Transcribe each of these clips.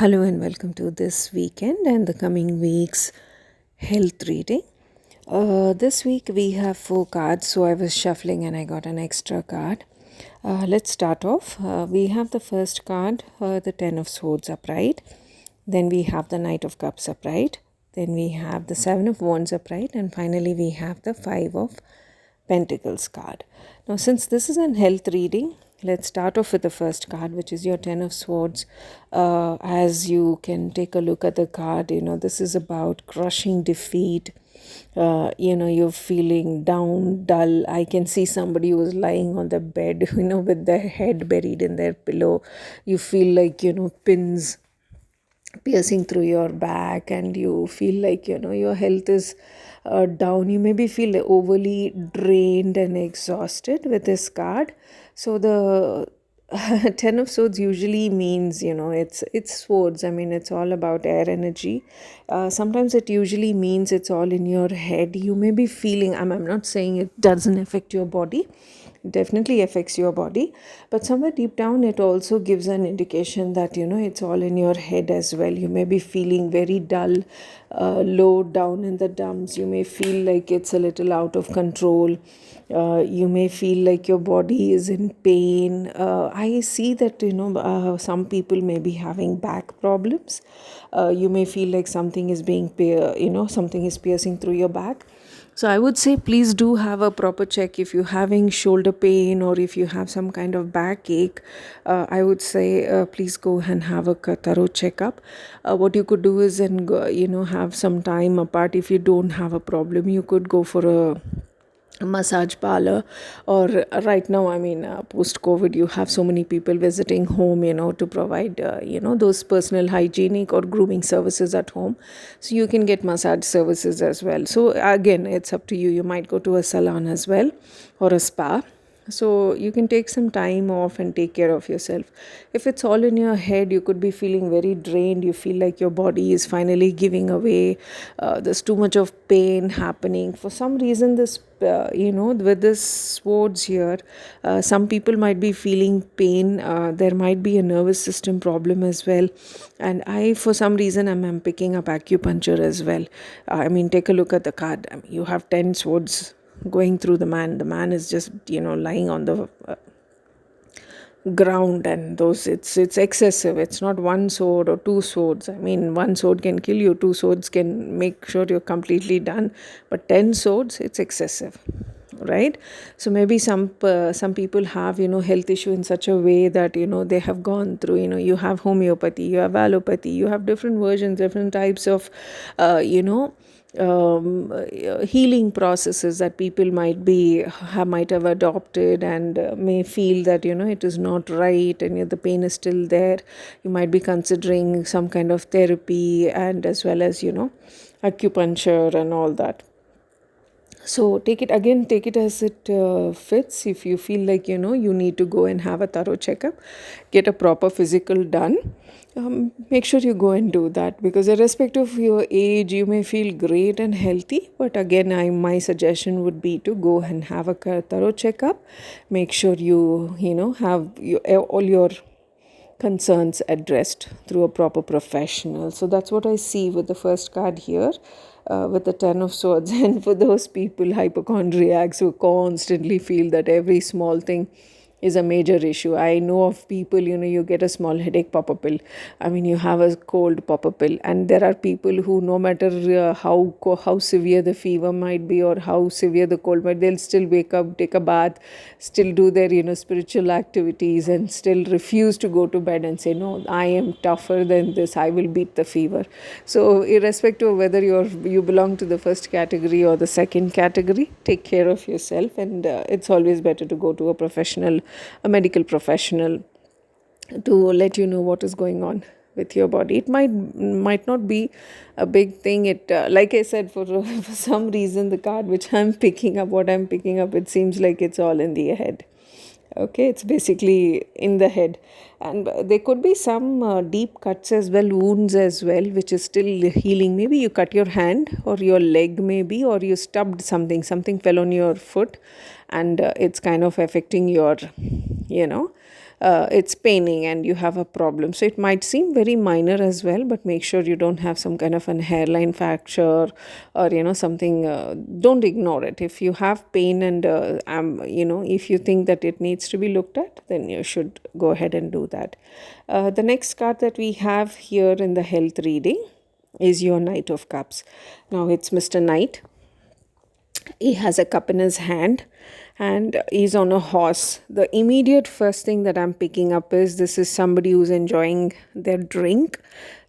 Hello and welcome to this weekend and the coming week's health reading. This week we have four cards, so I was shuffling and I got an extra card. Let's start off. We have the first card, the Ten of Swords upright. Then we have the Knight of Cups upright. Then we have the Seven of Wands upright. And finally we have the Five of Pentacles card. Now, since this is an health reading, let's start off with the first card, which is your Ten of Swords. As you can take a look at the card, this is about crushing defeat. You're feeling down, dull. I can see somebody who's lying on the bed, with their head buried in their pillow. You feel like, pins piercing through your back, and you feel like your health is down. You maybe feel overly drained and exhausted with this card. So the Ten of Swords usually means, it's swords. I mean, it's all about air energy. Sometimes it usually means it's all in your head. You may be feeling, I'm not saying it doesn't affect your body, definitely affects your body, but somewhere deep down it also gives an indication that it's all in your head as well. You may be feeling very dull, low down in the dumps. You may feel like it's a little out of control. You may feel like your body is in pain. I see that some people may be having back problems. You may feel like something is something is piercing through your back. So I would say please do have a proper check if you're having shoulder pain or if you have some kind of backache. I would say please go and have a thorough checkup. What you could do is and have some time apart. If you don't have a problem, you could go for a massage parlor, or right now, post COVID, you have so many people visiting home, to provide those personal hygienic or grooming services at home. So you can get massage services as well. So again, it's up to you. You might go to a salon as well, or a spa. So you can take some time off and take care of yourself. If it's all in your head, you could be feeling very drained. You feel like your body is finally giving away. There's too much of pain happening. For some reason, this with this swords here, some people might be feeling pain. There might be a nervous system problem as well. And for some reason, I'm picking up acupuncture as well. Take a look at the card. You have 10 swords going through the man. The man is just lying on the ground, and it's excessive. It's not one sword or two swords. One sword can kill you, two swords can make sure you're completely done, but 10 swords, it's excessive, right? So maybe some people have health issue in such a way that they have gone through, you have homeopathy, you have allopathy, you have different versions, different types of healing processes that people might have adopted, and may feel that it is not right, and the pain is still there. You might be considering some kind of therapy, and as well as acupuncture and all that. So take it as it fits. If you feel like you need to go and have a thorough checkup, get a proper physical done, make sure you go and do that, because irrespective of your age, you may feel great and healthy, but again, my suggestion would be to go and have a thorough checkup. Make sure you have all your concerns addressed through a proper professional. So that's what I see with the first card here, with the Ten of Swords. And for those people, hypochondriacs, who constantly feel that every small thing is a major issue. I know of people, you get a small headache, pop a pill. You have a cold, pop a pill. And there are people who, no matter how severe the fever might be or how severe the cold might, they'll still wake up, take a bath, still do their spiritual activities, and still refuse to go to bed and say, no, I am tougher than this, I will beat the fever. So irrespective of whether you belong to the first category or the second category, take care of yourself, and it's always better to go to a medical professional, to let you know what is going on with your body. It might not be a big thing. It like I said, for some reason, the card which I'm picking up, it seems like it's all in the head. Okay, it's basically in the head, and there could be some deep cuts as well, wounds as well, which is still healing. Maybe you cut your hand or your leg, maybe, or you stubbed something fell on your foot, and it's kind of affecting your, you know, it's paining and you have a problem. So it might seem very minor as well, but make sure you don't have some kind of an hairline fracture or, you know, something. Don't ignore it. If you have pain and, you know, if you think that it needs to be looked at, then you should go ahead and do that. The next card that we have here in the health reading is your Knight of Cups. Now it's Mr. Knight. He has a cup in his hand and he's on a horse. The immediate first thing that I'm picking up is this is somebody who's enjoying their drink.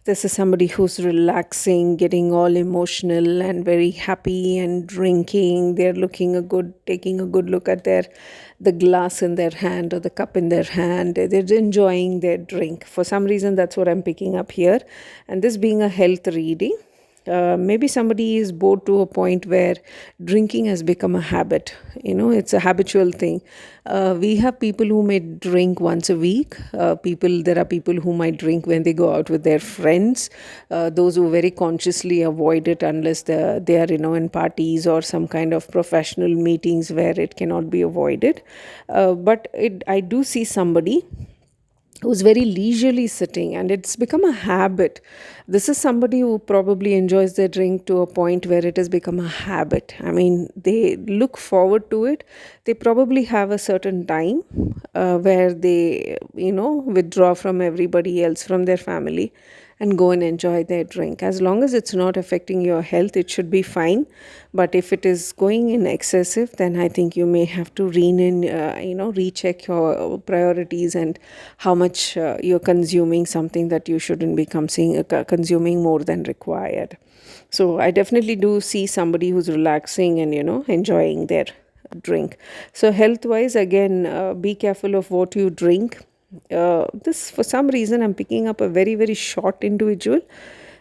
This is somebody who's relaxing, getting all emotional and very happy and drinking. They're looking a good, taking a good look at the glass in their hand or the cup in their hand. They're enjoying their drink. For some reason, that's what I'm picking up here. And this being a health reading, maybe somebody is bored to a point where drinking has become a habit. You know, it's a habitual thing. We have people who may drink once a week. There are people who might drink when they go out with their friends. Those who very consciously avoid it unless they are, you know, in parties or some kind of professional meetings where it cannot be avoided. But I do see somebody who's very leisurely sitting and it's become a habit. This is somebody who probably enjoys their drink to a point where it has become a habit. I mean, they look forward to it. They probably have a certain time where they, you know, withdraw from everybody else, from their family, and go and enjoy their drink. As long as it's not affecting your health, it should be fine. But if it is going in excessive, then I think you may have to recheck your priorities and how much you're consuming something that you shouldn't be consuming more than required. So I definitely do see somebody who's relaxing and, you know, enjoying their drink. So health wise, again, be careful of what you drink. This, for some reason, I'm picking up a very, very short individual.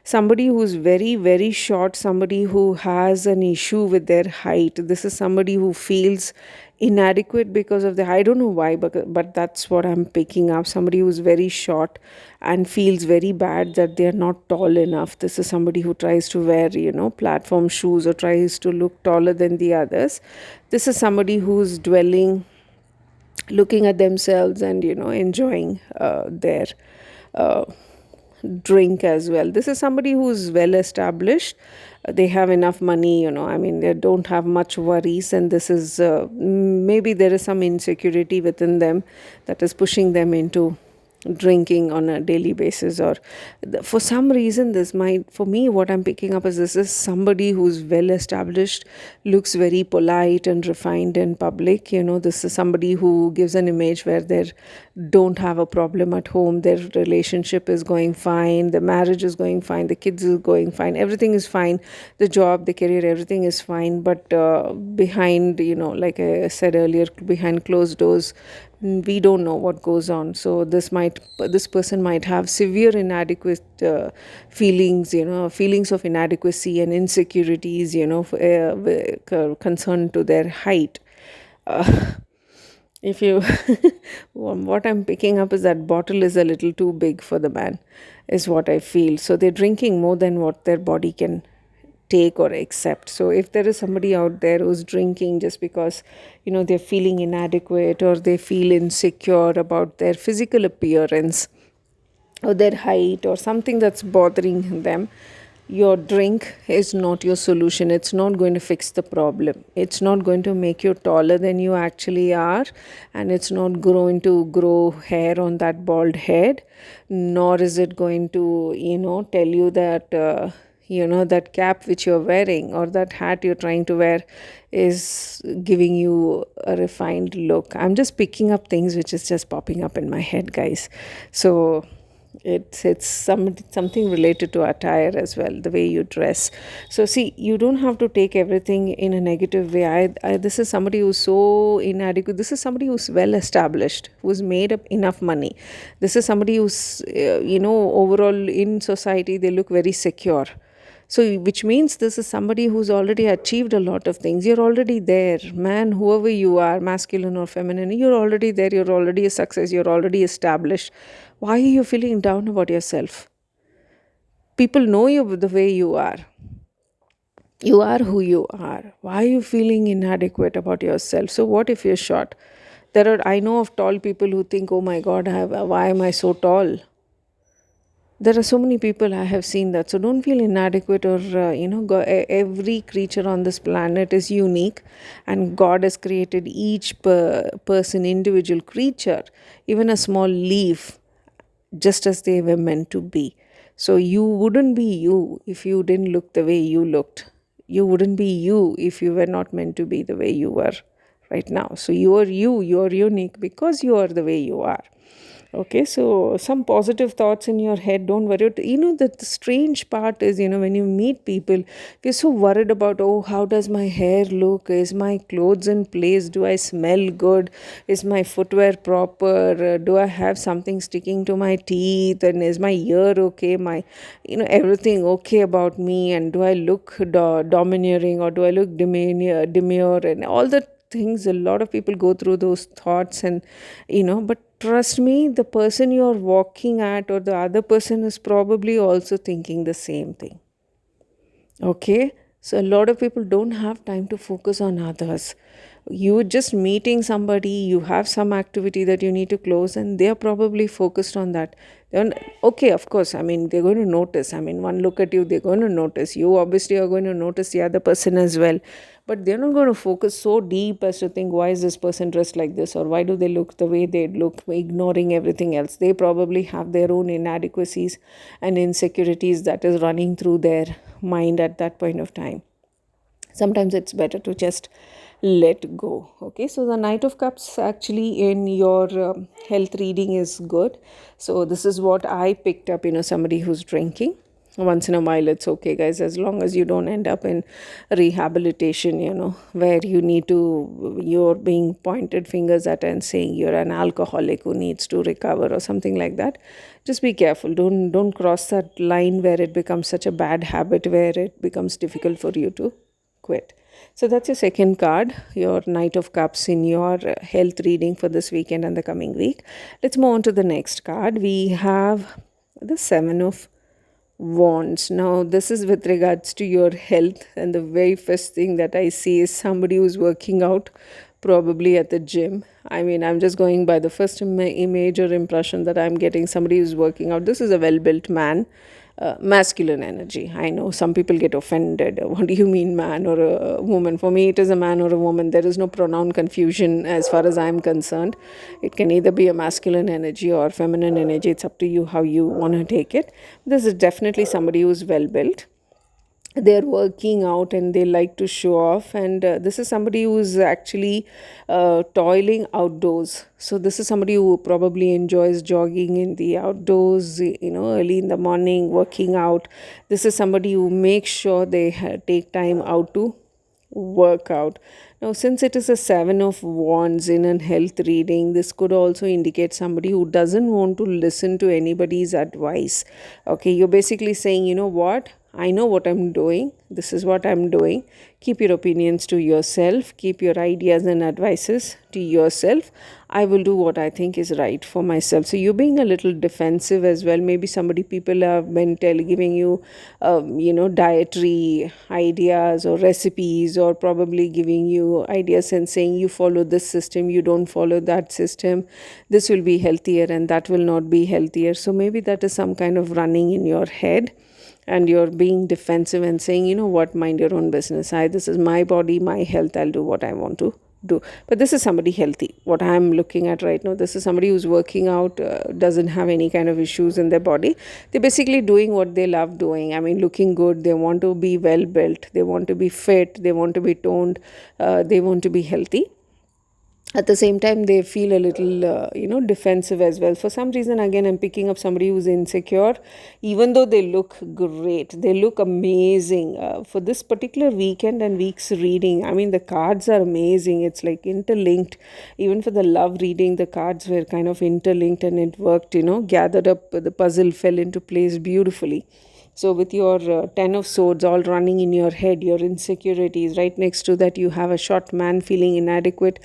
Somebody who's very, very short, somebody who has an issue with their height. This is somebody who feels inadequate because of I don't know why, but that's what I'm picking up. Somebody who's very short and feels very bad that they're not tall enough. This is somebody who tries to wear, you know, platform shoes or tries to look taller than the others. This is somebody who's looking at themselves and, you know, enjoying their drink as well. This is somebody who's well established. They have enough money, you know, I mean, they don't have much worries, and this is maybe there is some insecurity within them that is pushing them into drinking on a daily basis. Or for some reason, for me, what I'm picking up is this is somebody who's well established, looks very polite and refined in public. You know, this is somebody who gives an image where they don't have a problem at home, their relationship is going fine, the marriage is going fine, the kids is going fine, everything is fine, the job, the career, everything is fine. But behind, you know, like I said earlier, behind closed doors, we don't know what goes on. So this person might have severe inadequate feelings, you know, feelings of inadequacy and insecurities, you know, concerned to their height. If you what I'm picking up is that bottle is a little too big for the man, is what I feel. So they're drinking more than what their body can take or accept. So if there is somebody out there who's drinking just because, you know, they're feeling inadequate or they feel insecure about their physical appearance or their height or something that's bothering them, your drink is not your solution. It's not going to fix the problem. It's not going to make you taller than you actually are, and it's not going to grow hair on that bald head, nor is it going to, you know, tell you that you know, that cap which you're wearing or that hat you're trying to wear is giving you a refined look. I'm just picking up things which is just popping up in my head, guys. So it's something related to attire as well, the way you dress. So see, you don't have to take everything in a negative way. This is somebody who's so inadequate. This is somebody who's well established, who's made up enough money. This is somebody who's you know, overall in society they look very secure. So, which means this is somebody who's already achieved a lot of things. You're already there, man, whoever you are, masculine or feminine, you're already there. You're already a success. You're already established. Why are you feeling down about yourself? People know you the way you are. You are who you are. Why are you feeling inadequate about yourself? So, what if you're short? I know of tall people who think, oh my God, why am I so tall? There are so many people I have seen that. So don't feel inadequate or, every creature on this planet is unique, and God has created each person, individual creature, even a small leaf, just as they were meant to be. So you wouldn't be you if you didn't look the way you looked. You wouldn't be you if you were not meant to be the way you were right now. So you are unique because you are the way you are. Okay, so some positive thoughts in your head, don't worry. The strange part is, when you meet people, we're so worried about, oh, how does my hair look? Is my clothes in place? Do I smell good? Is my footwear proper? Do I have something sticking to my teeth? And is my ear okay? Everything okay about me? And do I look domineering, or do I look demure? And all the things, a lot of people go through those thoughts, and but trust me, the person you're walking at or the other person is probably also thinking the same thing. Okay, so a lot of people don't have time to focus on others. You just meeting somebody, you have some activity that you need to close, and they're probably focused on that. Okay, of course, they're going to notice. One look at you, they're going to notice. You obviously are going to notice the other person as well. But they're not going to focus so deep as to think, why is this person dressed like this, or why do they look the way they look, ignoring everything else. They probably have their own inadequacies and insecurities that is running through their mind at that point of time. Sometimes it's better to just let go. Okay, so the Knight of Cups actually in your health reading is good. So this is what I picked up. Somebody who's drinking once in a while, it's okay, guys, as long as you don't end up in rehabilitation, where you're being pointed fingers at and saying you're an alcoholic who needs to recover or something like that. Just be careful. Don't cross that line where it becomes such a bad habit where it becomes difficult for you to quit. So that's your second card, your Knight of Cups in your health reading for this weekend and the coming week. Let's move on to the next card. We have the Seven of Wands. Now, this is with regards to your health, and the very first thing that I see is somebody who's working out, probably at the gym. I'm just going by the first image or impression that I'm getting. Somebody who's working out. This is a well built man. Masculine energy. I know some people get offended. What do you mean, man or a woman? For me, it is a man or a woman. There is no pronoun confusion as far as I'm concerned. It can either be a masculine energy or feminine energy. It's up to you how you want to take it. This is definitely somebody who's well built. They're working out and they like to show off, and this is somebody who's actually toiling outdoors. So this is somebody who probably enjoys jogging in the outdoors, early in the morning, working out. This is somebody who makes sure they take time out to work out. Now, since it is a Seven of Wands in a health reading, this could also indicate somebody who doesn't want to listen to anybody's advice. Okay, you're basically saying, you know what? I know what I'm doing. This is what I'm doing. Keep your opinions to yourself. Keep your ideas and advices to yourself. I will do what I think is right for myself. So you're being a little defensive as well. Maybe people have been giving you, dietary ideas or recipes, or probably giving you ideas and saying you follow this system, you don't follow that system. This will be healthier and that will not be healthier. So maybe that is some kind of running in your head, and you're being defensive and saying, you know what, mind your own business. This is my body, my health. I'll do what I want to do. But this is somebody healthy. What I'm looking at right now, this is somebody who's working out, doesn't have any kind of issues in their body. They're basically doing what they love doing. Looking good. They want to be well built. They want to be fit. They want to be toned. They want to be healthy. At the same time, they feel a little defensive as well. For some reason, again, I'm picking up somebody who's insecure. Even though they look great, they look amazing. For this particular weekend and week's reading, the cards are amazing. It's like interlinked. Even for the love reading, the cards were kind of interlinked, and it worked, gathered up. The puzzle fell into place beautifully. So with your Ten of Swords all running in your head, your insecurities, right next to that you have a short man feeling inadequate,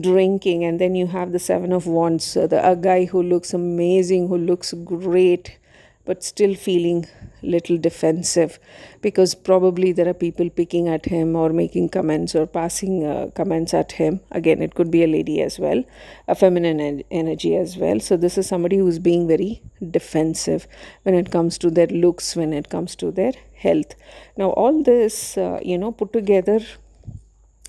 drinking, and then you have the Seven of Wands, a guy who looks amazing, who looks great, but still feeling little defensive, because probably there are people picking at him or making comments or passing comments at him. Again, it could be a lady as well, a feminine energy as well. So this is somebody who's being very defensive when it comes to their looks, when it comes to their health. Now all this put together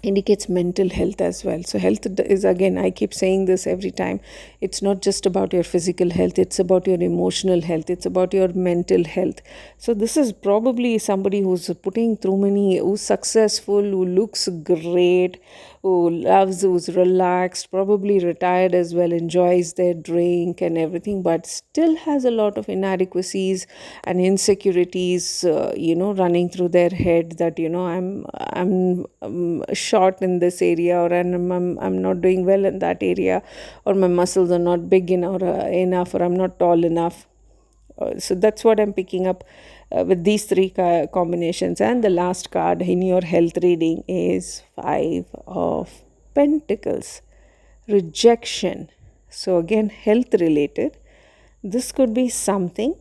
indicates mental health as well. So health is, again, I keep saying this every time, it's not just about your physical health, it's about your emotional health, it's about your mental health. So this is probably somebody who's putting through many, who's successful, who looks great, who loves, who's relaxed, probably retired as well, enjoys their drink and everything, but still has a lot of inadequacies and insecurities, running through their head, that I'm short in this area, or I'm not doing well in that area, or my muscles are not big enough, or I'm not tall enough. So that's what I'm picking up with these three combinations. And the last card in your health reading is Five of Pentacles, rejection. So again, health related. This could be something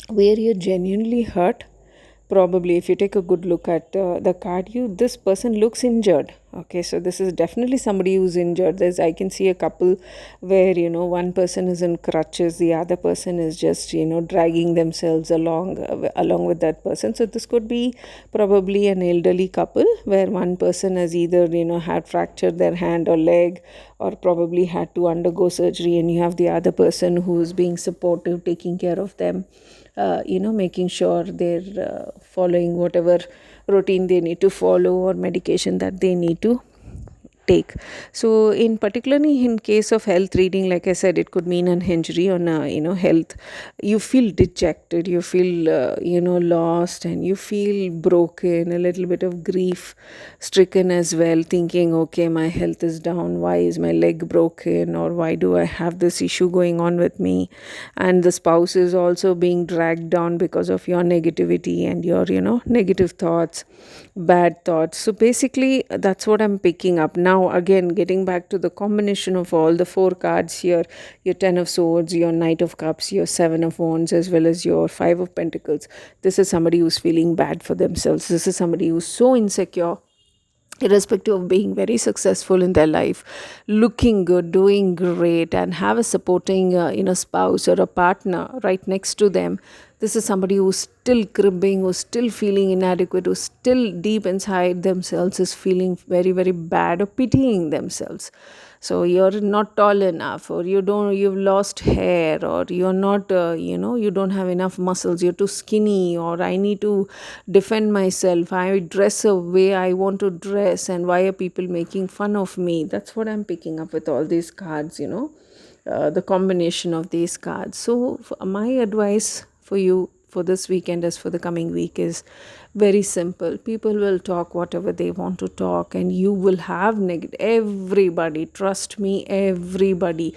where you're genuinely hurt. Probably if you take a good look at the card, this person looks injured. Okay, so this is definitely somebody who's injured. I can see a couple where one person is in crutches, the other person is just dragging themselves along with that person. So this could be probably an elderly couple where one person has either had fractured their hand or leg, or probably had to undergo surgery, and you have the other person who's being supportive, taking care of them, making sure they're following whatever routine they need to follow, or medication that they need to take. So in particularly in case of health reading, like I said, it could mean an injury on health. You feel dejected, you feel lost, and you feel broken, a little bit of grief stricken as well, thinking, okay, my health is down, why is my leg broken, or why do I have this issue going on with me? And the spouse is also being dragged down because of your negativity and your negative thoughts, bad thoughts. So basically that's what I'm picking up. Now again, getting back to the combination of all the four cards here, your Ten of Swords, your Knight of Cups, your Seven of Wands, as well as your Five of Pentacles. This is somebody who's feeling bad for themselves. This is somebody who's so insecure, irrespective of being very successful in their life, looking good, doing great, and have a supporting spouse or a partner right next to them. This is somebody who's still cribbing, who's still feeling inadequate, who's still deep inside themselves is feeling very, very bad, or pitying themselves. So you're not tall enough, or you've lost hair, or you're not you don't have enough muscles, you're too skinny, or I need to defend myself, I dress a way I want to dress, and why are people making fun of me? That's what I'm picking up with all these cards, the combination of these cards. So my advice for you for this weekend, as for the coming week, is very simple. People will talk whatever they want to talk, and you will have negative. Everybody, trust me, everybody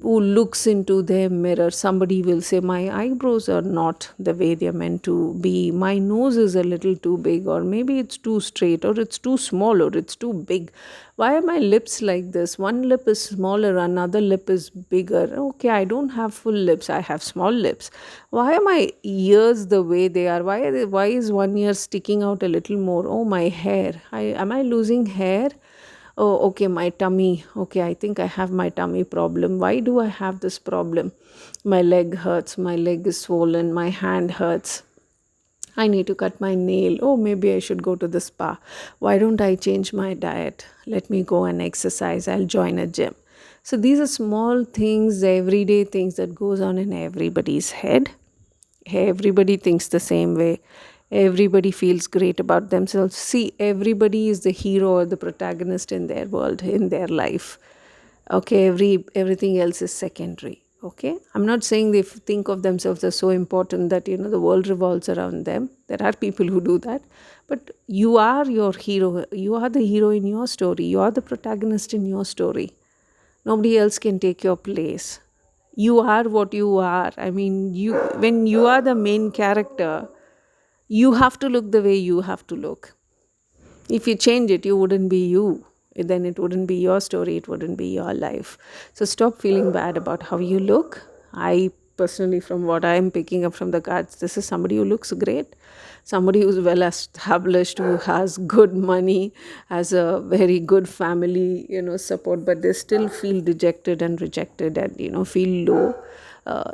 who looks into their mirror, somebody will say, my eyebrows are not the way they're meant to be, my nose is a little too big, or maybe it's too straight, or it's too small, or it's too big. Why are my lips like this? One lip is smaller, another lip is bigger. Okay, I don't have full lips, I have small lips. Why are my ears the way they are? Why is one ear sticking out a little more? Oh, my hair, am I losing hair? Oh, okay, my tummy. Okay, I think I have my tummy problem. Why do I have this problem? My leg hurts, my leg is swollen, my hand hurts. I need to cut my nail. Oh, maybe I should go to the spa. Why don't I change my diet? Let me go and exercise. I'll join a gym. So these are small things, everyday things that goes on in everybody's head. Everybody thinks the same way. Everybody feels great about themselves. See, everybody is the hero or the protagonist in their world, in their life. Okay, everything else is secondary. Okay, I'm not saying they think of themselves as so important that the world revolves around them. There are people who do that, but you are your hero. You are the hero in your story. You are the protagonist in your story. Nobody else can take your place. You are what you are. I mean, when you are the main character, you have to look the way you have to look. If you change it, you wouldn't be you. Then it wouldn't be your story, it wouldn't be your life. So stop feeling bad about how you look. I personally, from what I am picking up from the cards, this is somebody who looks great, somebody who's well established, who has good money, has a very good family, support, but they still feel dejected and rejected and, feel low.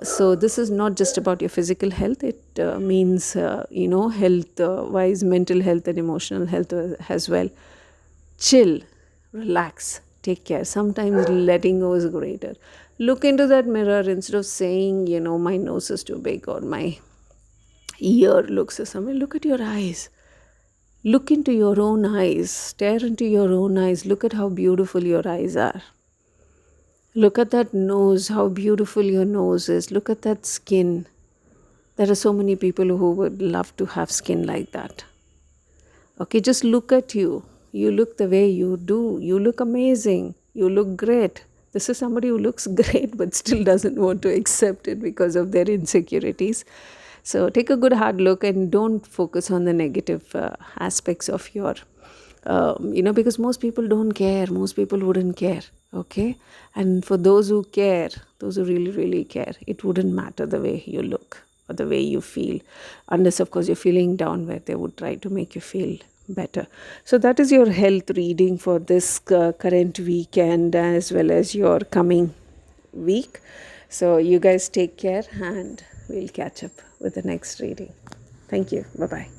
So this is not just about your physical health. It means, health wise, mental health and emotional health as well. Chill, relax, take care. Sometimes letting go is greater. Look into that mirror instead of saying, my nose is too big or my ear looks or something. Look at your eyes. Look into your own eyes. Stare into your own eyes. Look at how beautiful your eyes are. Look at that nose, how beautiful your nose is. Look at that skin. There are so many people who would love to have skin like that. Okay, just look at you. You look the way you do. You look amazing. You look great. This is somebody who looks great but still doesn't want to accept it because of their insecurities. So take a good hard look and don't focus on the negative aspects of your, because most people don't care. Most people wouldn't care. Okay. And for those who care, those who really, really care, it wouldn't matter the way you look or the way you feel, unless, of course, you're feeling down, where they would try to make you feel better. So that is your health reading for this current weekend as well as your coming week. So you guys take care and we'll catch up with the next reading. Thank you. Bye-bye.